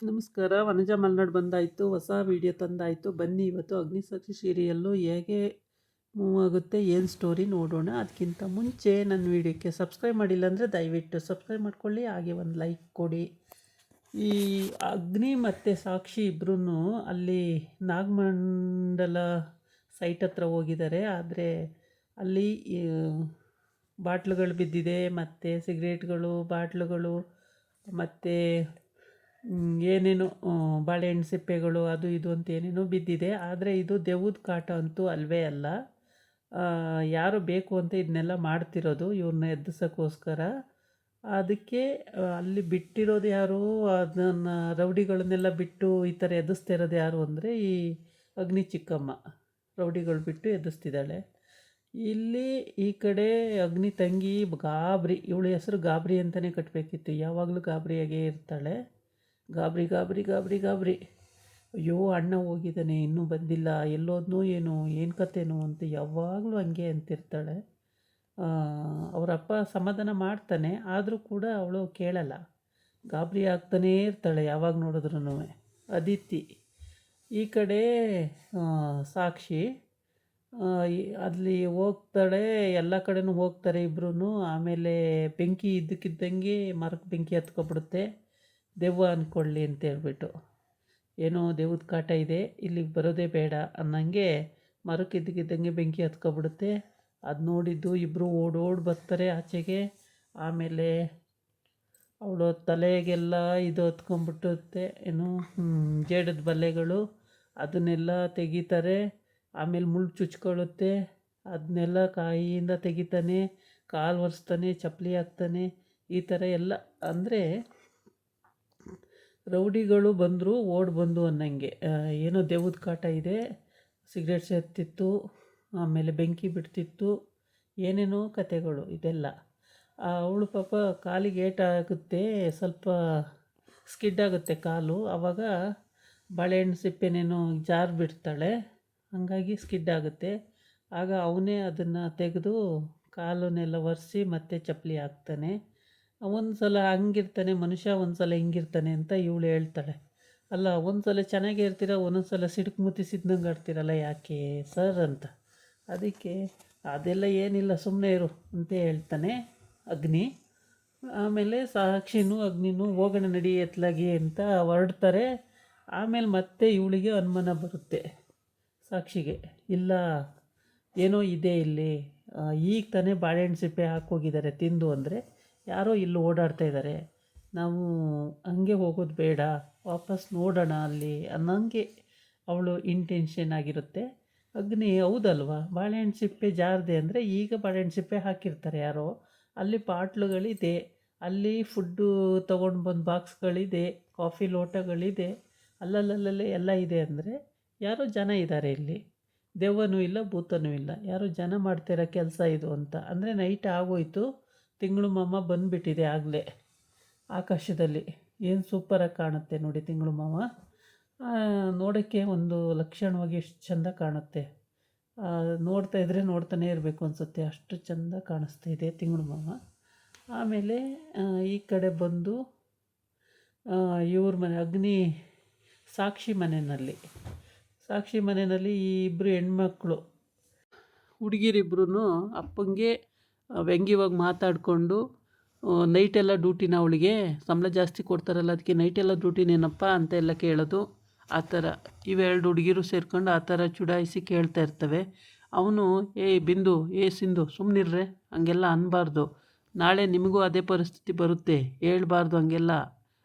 ನಮಸ್ಕಾರ. ವನಜಾ ಮಲ್ನಾಡ್ ಬಂದಾಯಿತು, ಹೊಸ ವಿಡಿಯೋ ತಂದಾಯಿತು. ಬನ್ನಿ ಇವತ್ತು ಅಗ್ನಿಸಾಕ್ಷಿ ಸೀರಿಯಲ್ಲು ಹೇಗೆ ಮೂವ್ ಆಗುತ್ತೆ, ಏನು ಸ್ಟೋರಿ ನೋಡೋಣ. ಅದಕ್ಕಿಂತ ಮುಂಚೆ ನನ್ನ ವಿಡಿಯೋಕ್ಕೆ ಸಬ್ಸ್ಕ್ರೈಬ್ ಮಾಡಿಲ್ಲ ಅಂದರೆ ದಯವಿಟ್ಟು ಸಬ್ಸ್ಕ್ರೈಬ್ ಮಾಡ್ಕೊಳ್ಳಿ, ಹಾಗೆ ಒಂದು ಲೈಕ್ ಕೊಡಿ. ಈ ಅಗ್ನಿ ಮತ್ತು ಸಾಕ್ಷಿ ಇಬ್ಬರೂ ಅಲ್ಲಿ ನಾಗಮಂಡಲ ಸೈಟ್ ಹತ್ರ ಹೋಗಿದ್ದಾರೆ. ಆದರೆ ಅಲ್ಲಿ ಬಾಟ್ಲುಗಳು ಬಿದ್ದಿದೆ, ಮತ್ತು ಸಿಗರೇಟ್ಗಳು ಬಾಟ್ಲುಗಳು, ಮತ್ತು ಏನೇನೋ ಬಾಳೆಹಣ್ಣು ಸಿಪ್ಪೆಗಳು ಅದು ಇದು ಅಂತ ಏನೇನೋ ಬಿದ್ದಿದೆ. ಆದರೆ ಇದು ದೆವ್ವದ ಕಾಟ ಅಂತೂ ಅಲ್ವೇ ಅಲ್ಲ. ಯಾರೋ ಬೇಕು ಅಂತ ಇದನ್ನೆಲ್ಲ ಮಾಡ್ತಿರೋದು ಇವ್ರನ್ನ ಎಬ್ಬಿಸೋಕ್ಕೋಸ್ಕರ. ಅದಕ್ಕೆ ಅಲ್ಲಿ ಬಿಟ್ಟಿರೋದು ಯಾರು, ಅದನ್ನು ರೌಡಿಗಳನ್ನೆಲ್ಲ ಬಿಟ್ಟು ಈ ಥರ ಎದುರಿಸ್ತಾ ಇರೋದು ಯಾರು ಅಂದರೆ ಈ ಅಗ್ನಿ ಚಿಕ್ಕಮ್ಮ. ರೌಡಿಗಳು ಬಿಟ್ಟು ಎದುರಿಸ್ತಿದ್ದಾಳೆ. ಇಲ್ಲಿ ಈ ಕಡೆ ಅಗ್ನಿ ತಂಗಿ ಗಾಬರಿ, ಇವಳ ಹೆಸರು ಗಾಬರಿ ಅಂತಲೇ ಕಟ್ಟಬೇಕಿತ್ತು. ಯಾವಾಗಲೂ ಗಾಬರಿಯಾಗೇ ಇರ್ತಾಳೆ. ಗಾಬರಿ ಗಾಬರಿ ಗಾಬರಿ ಗಾಬರಿ. ಅಯ್ಯೋ ಅಣ್ಣ ಹೋಗಿದ್ದಾನೆ ಇನ್ನೂ ಬಂದಿಲ್ಲ, ಎಲ್ಲೋದ್ನೋ ಏನೋ, ಏನು ಕತೆನೋ ಅಂತ ಯಾವಾಗಲೂ ಹಂಗೆ ಅಂತಿರ್ತಾಳೆ. ಅವರಪ್ಪ ಸಮಾಧಾನ ಮಾಡ್ತಾನೆ, ಆದರೂ ಕೂಡ ಅವಳು ಕೇಳಲ್ಲ. ಗಾಬರಿ ಆಗ್ತಾನೇ ಇರ್ತಾಳೆ ಯಾವಾಗ ನೋಡಿದ್ರೂ. ಅದಿತಿ ಈ ಕಡೆ ಸಾಕ್ಷಿ ಅಲ್ಲಿ ಹೋಗ್ತಾಳೆ. ಎಲ್ಲ ಕಡೆನೂ ಹೋಗ್ತಾರೆ ಇಬ್ಬರೂ. ಆಮೇಲೆ ಬೆಂಕಿ ಇದ್ದಕ್ಕಿದ್ದಂಗೆ ಮರಕ್ಕೆ ಬೆಂಕಿ ಹತ್ಕೊಬಿಡುತ್ತೆ. ದೆವ್ವ ಅಂದ್ಕೊಳ್ಳಿ ಅಂತ ಹೇಳ್ಬಿಟ್ಟು, ಏನೋ ದೆವ್ವದ ಕಾಟ ಇದೆ, ಇಲ್ಲಿಗೆ ಬರೋದೇ ಬೇಡ ಅನ್ನಂಗೆ ಮರಕ್ಕೆ ಇದ್ದಕ್ಕಿದ್ದಂಗೆ ಬೆಂಕಿ ಹತ್ಕೊಬಿಡುತ್ತೆ. ಅದು ನೋಡಿದ್ದು ಇಬ್ಬರು ಓಡೋಡಿ ಬರ್ತಾರೆ ಆಚೆಗೆ. ಆಮೇಲೆ ಅವಳು ತಲೆಗೆಲ್ಲ ಇದು ಹತ್ಕೊಂಡ್ಬಿಟ್ಟುತ್ತೆ, ಏನು ಜೇಡದ ಬಲ್ಲೆಗಳು, ಅದನ್ನೆಲ್ಲ ತೆಗಿತಾರೆ. ಆಮೇಲೆ ಮುಳ್ಳು ಚುಚ್ಕೊಳ್ಳುತ್ತೆ, ಅದನ್ನೆಲ್ಲ ಕೈಯಿಂದ ತೆಗಿತಾನೆ, ಕಾಲು ಒರೆಸ್ತಾನೆ, ಚಪ್ಪಲಿ ಹಾಕ್ತಾನೆ, ಈ ಥರ ಎಲ್ಲ. ಅಂದರೆ ರೌಡಿಗಳು ಬಂದರು ಓಡಿ ಬಂದು ಅನ್ನಂಗೆ. ಏನೋ ದೆವ್ವದ ಕಾಟ ಇದೆ, ಸಿಗರೇಟ್ ಸೇರ್ತಿತ್ತು, ಆಮೇಲೆ ಬೆಂಕಿ ಬಿಡ್ತಿತ್ತು, ಏನೇನೋ ಕತೆಗಳು ಇದೆಲ್ಲ. ಅವಳು ಪಾಪ ಕಾಲಿಗೆ ಏಟಾಗುತ್ತೆ, ಸ್ವಲ್ಪ ಸ್ಕಿಡ್ ಆಗುತ್ತೆ ಕಾಲು. ಆವಾಗ ಬಾಳೆಹಣ್ಣು ಸಿಪ್ಪೆನೇನೋ ಜಾರು ಬಿಡ್ತಾಳೆ, ಹಾಗಾಗಿ ಸ್ಕಿಡ್ ಆಗುತ್ತೆ. ಆಗ ಅವನೇ ಅದನ್ನು ತೆಗೆದು ಕಾಲನ್ನೆಲ್ಲ ಒರೆಸಿ ಮತ್ತೆ ಚಪ್ಪಲಿ ಹಾಕ್ತಾನೆ. ಒಂದು ಸಲ ಹಂಗಿರ್ತಾನೆ ಮನುಷ್ಯ, ಒಂದು ಸಲ ಹಿಂಗಿರ್ತಾನೆ ಅಂತ ಇವಳು ಹೇಳ್ತಾಳೆ. ಅಲ್ಲ, ಒಂದು ಸಲ ಚೆನ್ನಾಗೇ ಇರ್ತೀರ, ಒಂದೊಂದು ಸಲ ಸಿಡುಕು ಮುತ್ತಿಸಿದ್ದಂಗೆ ಆಡ್ತೀರಲ್ಲ ಯಾಕೆ ಸರ್ ಅಂತ. ಅದಕ್ಕೆ ಅದೆಲ್ಲ ಏನಿಲ್ಲ ಸುಮ್ಮನೆ ಇರು ಅಂತ ಹೇಳ್ತಾನೆ ಅಗ್ನಿ. ಆಮೇಲೆ ಸಾಕ್ಷಿನೂ ಅಗ್ನಿನೂ ಹೋಗೋಣ ನಡಿ ಎತ್ಲಾಗಿ ಅಂತ ಹೊರಡ್ತಾರೆ. ಆಮೇಲೆ ಮತ್ತೆ ಇವಳಿಗೆ ಅನುಮಾನ ಬರುತ್ತೆ ಸಾಕ್ಷಿಗೆ, ಇಲ್ಲ ಏನೋ ಇದೆ ಇಲ್ಲಿ, ಈಗ ತಾನೇ ಬಾಳೆಹಣ್ಣು ಸಿಪ್ಪೆ ಹಾಕೋಗಿದ್ದಾರೆ ತಿಂದು, ಅಂದರೆ ಯಾರೋ ಇಲ್ಲಿ ಓಡಾಡ್ತಾ ಇದ್ದಾರೆ, ನಾವು ಹಂಗೆ ಹೋಗೋದು ಬೇಡ, ವಾಪಸ್ ನೋಡೋಣ ಅಲ್ಲಿ ಅನ್ನೋಂಗೆ ಅವಳು ಇಂಟೆನ್ಷನ್ ಆಗಿರುತ್ತೆ. ಅಗ್ನಿ ಹೌದಲ್ವ, ಬಾಳೆಹಣ್ಣು ಸಿಪ್ಪೆ ಜಾರದೆ ಅಂದರೆ ಈಗ ಬಾಳೆಹಣ್ಣು ಸಿಪ್ಪೆ ಹಾಕಿರ್ತಾರೆ ಯಾರೋ, ಅಲ್ಲಿ ಬಾಟ್ಲುಗಳಿದೆ, ಅಲ್ಲಿ ಫುಡ್ಡು ತೊಗೊಂಡು ಬಂದು ಬಾಕ್ಸ್ಗಳಿದೆ, ಕಾಫಿ ಲೋಟಗಳಿದೆ, ಅಲ್ಲಲ್ಲಲ್ಲೇ ಎಲ್ಲ ಇದೆ. ಅಂದರೆ ಯಾರೋ ಜನ ಇದ್ದಾರೆ ಇಲ್ಲಿ, ದೆವ್ವನೂ ಇಲ್ಲ ಭೂತನೂ ಇಲ್ಲ, ಯಾರೋ ಜನ ಮಾಡ್ತಿರೋ ಕೆಲಸ ಇದು ಅಂತ. ಅಂದರೆ ನೈಟ್ ಆಗೋಯ್ತು, ತಿಂಗಳು ಮಾಮ ಬಂದುಬಿಟ್ಟಿದೆ ಆಗಲೇ ಆಕಾಶದಲ್ಲಿ. ಏನು ಸೂಪರಾಗಿ ಕಾಣುತ್ತೆ ನೋಡಿ ತಿಂಗಳು ಮಾಮ. ನೋಡೋಕ್ಕೆ ಒಂದು ಲಕ್ಷಣವಾಗಿ ಎಷ್ಟು ಚೆಂದ ಕಾಣುತ್ತೆ. ನೋಡ್ತಾ ಇದ್ದರೆ ನೋಡ್ತಾನೆ ಇರಬೇಕು ಅನಿಸುತ್ತೆ, ಅಷ್ಟು ಚೆಂದ ಕಾಣಿಸ್ತಾ ಇದೆ ತಿಂಗಳು ಮಾಮ. ಆಮೇಲೆ ಈ ಕಡೆ ಬಂದು ಇವ್ರ ಮನೆ ಅಗ್ನಿ ಸಾಕ್ಷಿ ಮನೆಯಲ್ಲಿ ಈ ಇಬ್ಬರು ಹೆಣ್ಮಕ್ಳು ಹುಡುಗಿರಿಬ್ರು ಅಪ್ಪಂಗೆ ವ್ಯಂಗ್ಯವಾಗಿ ಮಾತಾಡಿಕೊಂಡು, ನೈಟೆಲ್ಲ ಡ್ಯೂಟಿನ ಅವಳಿಗೆ ಸಂಬಳ ಜಾಸ್ತಿ ಕೊಡ್ತಾರಲ್ಲ ಅದಕ್ಕೆ ನೈಟೆಲ್ಲ ಡ್ಯೂಟಿನೇನಪ್ಪ ಅಂತ ಎಲ್ಲ ಕೇಳೋದು. ಆ ಥರ ಇವೆರಡು ಹುಡುಗಿರು ಸೇರ್ಕೊಂಡು ಆ ಥರ ಚುಡಾಯಿಸಿ ಕೇಳ್ತಾ ಇರ್ತವೆ. ಅವನು ಬಿಂದು ಸಿಂಧು ಸುಮ್ಮನಿರ್ರೆ, ಹಂಗೆಲ್ಲ ಅನ್ನಬಾರ್ದು, ನಾಳೆ ನಿಮಗೂ ಅದೇ ಪರಿಸ್ಥಿತಿ ಬರುತ್ತೆ, ಹೇಳ್ಬಾರ್ದು ಹಂಗೆಲ್ಲ,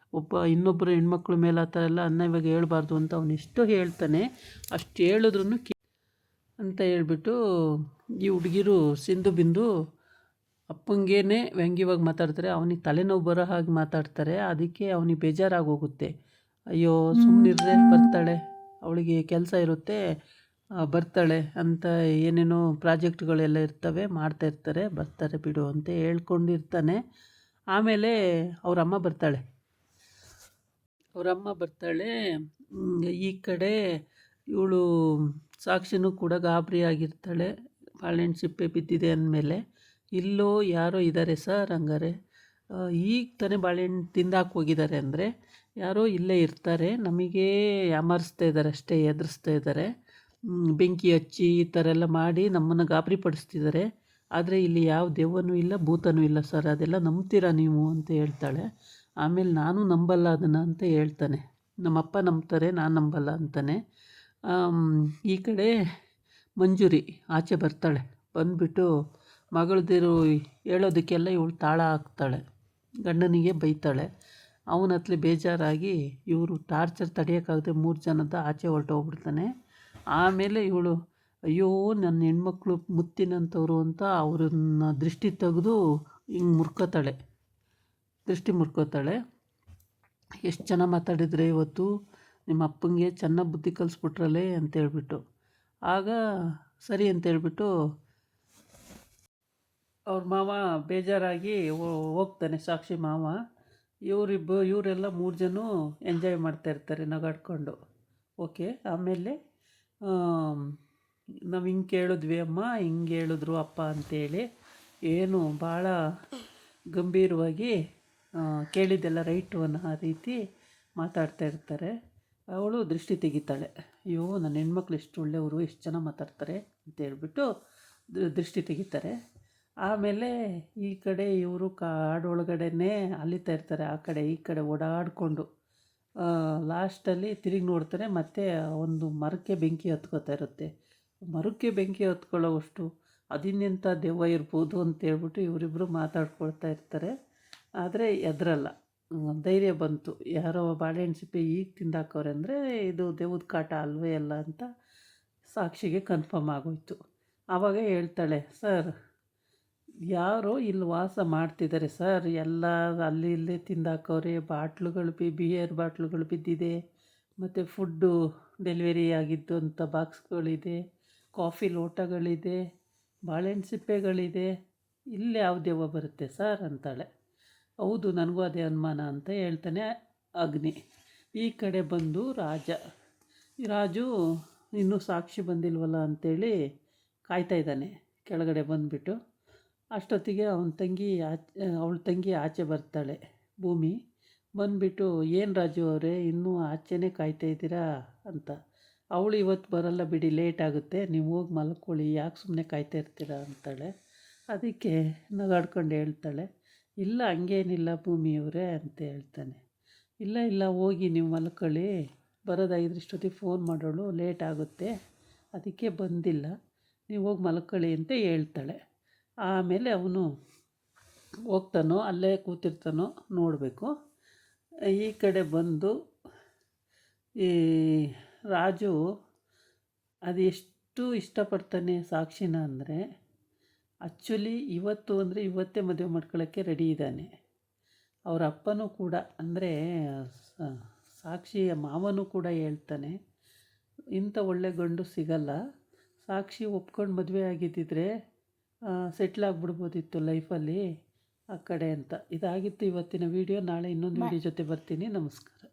ಇನ್ನೊಬ್ಬರು ಹೆಣ್ಮಕ್ಳ ಮೇಲೆ ಆ ಥರ ಎಲ್ಲ ಇವಾಗ ಹೇಳ್ಬಾರ್ದು ಅಂತ ಅವನಿಷ್ಟು ಹೇಳ್ತಾನೆ. ಅಷ್ಟು ಹೇಳಿದ್ರೂ ಅಂತ ಹೇಳ್ಬಿಟ್ಟು ಈ ಹುಡುಗಿರು ಸಿಂಧು ಬಿಂದು ಅಪ್ಪಂಗೇನೆ ವ್ಯಂಗ್ಯವಾಗಿ ಮಾತಾಡ್ತಾರೆ. ಅವನಿಗೆ ತಲೆನೋವು ಬರೋ ಹಾಗೆ ಮಾತಾಡ್ತಾರೆ. ಅದಕ್ಕೆ ಅವನಿಗೆ ಬೇಜಾರಾಗೋಗುತ್ತೆ. ಅಯ್ಯೋ ಸುಮ್ಮನಿರ್ರೆ, ಬರ್ತಾಳೆ, ಅವಳಿಗೆ ಕೆಲಸ ಇರುತ್ತೆ, ಬರ್ತಾಳೆ ಅಂತ ಏನೇನೋ ಪ್ರಾಜೆಕ್ಟ್ಗಳೆಲ್ಲ ಇರ್ತವೆ, ಮಾಡ್ತಾಯಿರ್ತಾರೆ, ಬರ್ತಾರೆ ಬಿಡು ಅಂತ ಹೇಳ್ಕೊಂಡಿರ್ತಾನೆ. ಆಮೇಲೆ ಅವರಮ್ಮ ಬರ್ತಾಳೆ. ಈ ಕಡೆ ಇವಳು ಸಾಕ್ಷಿನೂ ಕೂಡ ಗಾಬರಿ ಆಗಿರ್ತಾಳೆ, ಬಾಳೆಹಣ್ಣು ಸಿಪ್ಪೆ ಬಿದ್ದಿದೆ ಅಂದಮೇಲೆ. ಇಲ್ಲೋ ಯಾರೋ ಇದ್ದಾರೆ ಸರ್, ಹಂಗಾರೆ ಈಗ ತಾನೇ ಬಾಳೆಹಣ್ಣು ತಿಂದಾಕಿ ಹೋಗಿದ್ದಾರೆ ಅಂದರೆ ಯಾರೋ ಇಲ್ಲೇ ಇರ್ತಾರೆ, ನಮಗೆ ಯಾಮಾರಿಸ್ತಾ ಇದ್ದಾರೆ ಅಷ್ಟೇ, ಎದುರಿಸ್ತಾ ಇದ್ದಾರೆ. ಬೆಂಕಿ ಹಚ್ಚಿ ಈ ಥರ ಎಲ್ಲ ಮಾಡಿ ನಮ್ಮನ್ನು ಗಾಬರಿ ಪಡಿಸ್ತಿದ್ದಾರೆ. ಆದರೆ ಇಲ್ಲಿ ಯಾವ ದೆವ್ವನೂ ಇಲ್ಲ, ಭೂತನೂ ಇಲ್ಲ ಸರ್, ಅದೆಲ್ಲ ನಂಬ್ತೀರಾ ನೀವು ಅಂತ ಹೇಳ್ತಾಳೆ. ಆಮೇಲೆ ನಾನು ನಂಬಲ್ಲ ಅದನ್ನು ಅಂತ ಹೇಳ್ತಾನೆ. ನಮ್ಮಪ್ಪ ನಂಬ್ತಾರೆ, ನಾನು ನಂಬಲ್ಲ ಅಂತಾನೆ. ಈ ಕಡೆ ಮಂಜುರಿ ಆಚೆ ಬರ್ತಾಳೆ. ಬಂದುಬಿಟ್ಟು ಮಗಳದಿರು ಹೇಳೋದಕ್ಕೆಲ್ಲ ಇವಳು ತಾಳ ಹಾಕ್ತಾಳೆ, ಗಂಡನಿಗೆ ಬೈತಾಳೆ. ಅವನತ್ಲೆ ಬೇಜಾರಾಗಿ ಇವರು ಟಾರ್ಚರ್ ತಡೆಯೋಕ್ಕಾಗದೆ 3 ಜನದ ಆಚೆ ಹೊರಟೋಗ್ಬಿಡ್ತಾನೆ. ಆಮೇಲೆ ಇವಳು ಅಯ್ಯೋ ನನ್ನ ಹೆಣ್ಮಕ್ಳು ಮುತ್ತಿನಂಥವ್ರು ಅಂತ ಅವ್ರನ್ನ ದೃಷ್ಟಿ ತೆಗೆದು ಹಿಂಗೆ ಮುರ್ಕೋತಾಳೆ, ದೃಷ್ಟಿ ಮುರ್ಕೋತಾಳೆ. ಎಷ್ಟು ಚೆನ್ನಾಗಿ ಮಾತಾಡಿದರೆ ಇವತ್ತು, ನಿಮ್ಮ ಅಪ್ಪಂಗೆ ಚೆನ್ನಾಗಿ ಬುದ್ಧಿ ಕಲಿಸ್ಬಿಟ್ರಲ್ಲೇ ಅಂತೇಳ್ಬಿಟ್ಟು. ಆಗ ಸರಿ ಅಂತೇಳ್ಬಿಟ್ಟು ಅವ್ರ ಮಾವ ಬೇಜಾರಾಗಿ ಹೋಗ್ತಾನೆ, ಸಾಕ್ಷಿ ಮಾವ. ಇವರೆಲ್ಲ 3 ಜನ ಎಂಜಾಯ್ ಮಾಡ್ತಾಯಿರ್ತಾರೆ ನಗಾಡ್ಕೊಂಡು. ಓಕೆ. ಆಮೇಲೆ ನಾವು ಹಿಂಗೆ ಕೇಳಿದ್ವಿ ಅಮ್ಮ, ಹಿಂಗೆ ಹೇಳಿದ್ರು ಅಪ್ಪ ಅಂತೇಳಿ ಏನು ಭಾಳ ಗಂಭೀರವಾಗಿ ಕೇಳಿದ್ದೆಲ್ಲ ರೈಟು ಅನ್ನೋ ಆ ರೀತಿ ಮಾತಾಡ್ತಾ ಇರ್ತಾರೆ. ಅವಳು ದೃಷ್ಟಿ ತೆಗಿತಾಳೆ, ಅಯ್ಯೋ ನನ್ನ ಹೆಣ್ಮಕ್ಳು ಎಷ್ಟು ಒಳ್ಳೆಯವರು, ಎಷ್ಟು ಚೆನ್ನಾಗಿ ಮಾತಾಡ್ತಾರೆ ಅಂತೇಳ್ಬಿಟ್ಟು ದೃಷ್ಟಿ ತೆಗಿತಾರೆ. ಆಮೇಲೆ ಈ ಕಡೆ ಇವರು ಕಾಡೊಳಗಡೆನೇ ಅಲಿತಾ ಇರ್ತಾರೆ, ಆ ಕಡೆ ಈ ಕಡೆ ಓಡಾಡಿಕೊಂಡು. ಲಾಸ್ಟಲ್ಲಿ ತಿರುಗಿ ನೋಡ್ತಾರೆ, ಮತ್ತೆ ಒಂದು ಮರಕ್ಕೆ ಬೆಂಕಿ ಹತ್ಕೋತಾ ಇರುತ್ತೆ. ಮರಕ್ಕೆ ಬೆಂಕಿ ಹತ್ಕೊಳ್ಳೋವಷ್ಟು ಅದಿನ್ನೆಂಥ ದೆವ್ವ ಇರ್ಬೋದು ಅಂತೇಳ್ಬಿಟ್ಟು ಇವರಿಬ್ಬರು ಮಾತಾಡ್ಕೊಳ್ತಾ ಇರ್ತಾರೆ. ಆದರೆ ಎದರಲ್ಲ, ಧೈರ್ಯ ಬಂತು. ಯಾರೋ ಬಾಳೆಹಣ್ಣು ಸಿಪ್ಪೆ ಈಗ ತಿಂದಾಕವ್ರೆ ಅಂದರೆ ಇದು ದೆವ್ವದ ಕಾಟ ಅಲ್ವೇ ಅಲ್ಲ ಅಂತ ಸಾಕ್ಷಿಗೆ ಕನ್ಫರ್ಮ್ ಆಗೋಯ್ತು. ಆವಾಗ ಹೇಳ್ತಾಳೆ, ಸರ್ ಯಾರೋ ಇಲ್ಲಿ ವಾಸ ಮಾಡ್ತಿದ್ದಾರೆ ಸರ್, ಎಲ್ಲ ಅಲ್ಲಿ ಇಲ್ಲೇ ತಿಂದಾಕವ್ರೆ, ಬಾಟ್ಲುಗಳು ಬಿಯರ್ ಬಾಟ್ಲುಗಳು ಬಿದ್ದಿದೆ, ಮತ್ತು ಫುಡ್ಡು ಡೆಲಿವರಿ ಆಗಿದ್ದು ಅಂತ ಬಾಕ್ಸ್ಗಳಿದೆ, ಕಾಫಿ ಲೋಟಗಳಿದೆ, ಬಾಳೆಹಣ್ಣು ಸಿಪ್ಪೆಗಳಿದೆ, ಇಲ್ಲಿ ಯಾವ ದೆವ್ವ ಬರುತ್ತೆ ಸರ್ ಅಂತಾಳೆ. ಹೌದು ನನಗೂ ಅದೇ ಅನುಮಾನ ಅಂತ ಹೇಳ್ತಾನೆ ಅಗ್ನಿ. ಈ ಕಡೆ ಬಂದು ರಾಜು ಇನ್ನೂ ಸಾಕ್ಷಿ ಬಂದಿಲ್ವಲ್ಲ ಅಂಥೇಳಿ ಕಾಯ್ತಾ ಇದ್ದಾನೆ ಕೆಳಗಡೆ ಬಂದುಬಿಟ್ಟು. ಅಷ್ಟೊತ್ತಿಗೆ ಅವಳ ತಂಗಿ ಆಚೆ ಬರ್ತಾಳೆ, ಭೂಮಿ. ಬಂದುಬಿಟ್ಟು ಏನು ರಾಜು ಅವರೇ ಇನ್ನೂ ಆಚೆನೇ ಕಾಯ್ತಾ ಇದ್ದೀರಾ ಅಂತ. ಅವಳು ಇವತ್ತು ಬರಲ್ಲ ಬಿಡಿ, ಲೇಟ್ ಆಗುತ್ತೆ, ನೀವು ಹೋಗಿ ಮಲ್ಕೊಳ್ಳಿ, ಯಾಕೆ ಸುಮ್ಮನೆ ಕಾಯ್ತಾ ಇರ್ತೀರಾ ಅಂತಾಳೆ. ಅದಕ್ಕೆ ನಗಾಡ್ಕೊಂಡು ಹೇಳ್ತಾಳೆ, ಇಲ್ಲ ಹಂಗೇನಿಲ್ಲ ಭೂಮಿಯವರೇ ಅಂತ ಹೇಳ್ತಾನೆ. ಇಲ್ಲ ಹೋಗಿ ನೀವು ಮಲ್ಕೊಳ್ಳಿ, ಬರೋದು 5 ಫೋನ್ ಮಾಡೋಳು, ಲೇಟ್ ಆಗುತ್ತೆ, ಅದಕ್ಕೆ ಬಂದಿಲ್ಲ, ನೀವು ಹೋಗಿ ಮಲ್ಕೊಳ್ಳಿ ಅಂತ ಹೇಳ್ತಾಳೆ. ಆಮೇಲೆ ಅವನು ಹೋಗ್ತಾನೋ ಅಲ್ಲೇ ಕೂತಿರ್ತಾನೋ ನೋಡಬೇಕು. ಈ ಕಡೆ ಬಂದು ಈ ರಾಜು ಅದು ಎಷ್ಟು ಇಷ್ಟಪಡ್ತಾನೆ ಸಾಕ್ಷಿನ ಅಂದರೆ, ಆ್ಯಕ್ಚುಲಿ ಇವತ್ತು ಅಂದರೆ ಇವತ್ತೇ ಮದುವೆ ಮಾಡ್ಕೊಳ್ಳೋಕ್ಕೆ ರೆಡಿ ಇದ್ದಾನೆ. ಅವರ ಅಪ್ಪನೂ ಕೂಡ ಅಂದರೆ ಸಾಕ್ಷಿಯ ಮಾವನೂ ಕೂಡ ಹೇಳ್ತಾನೆ, ಇಂಥ ಒಳ್ಳೆ ಗಂಡು ಸಿಗಲ್ಲ, ಸಾಕ್ಷಿ ಒಪ್ಕೊಂಡು ಮದುವೆ ಆಗಿದ್ದಿದ್ರೆ ಸೆಟ್ಲಾಗ್ಬಿಡ್ಬೋದಿತ್ತು ಲೈಫಲ್ಲಿ ಆ ಕಡೆ ಅಂತ. ಇದಾಗಿತ್ತು ಇವತ್ತಿನ ವೀಡಿಯೋ. ನಾಳೆ ಇನ್ನೊಂದು ವೀಡಿಯೋ ಜೊತೆ ಬರ್ತೀನಿ. ನಮಸ್ಕಾರ.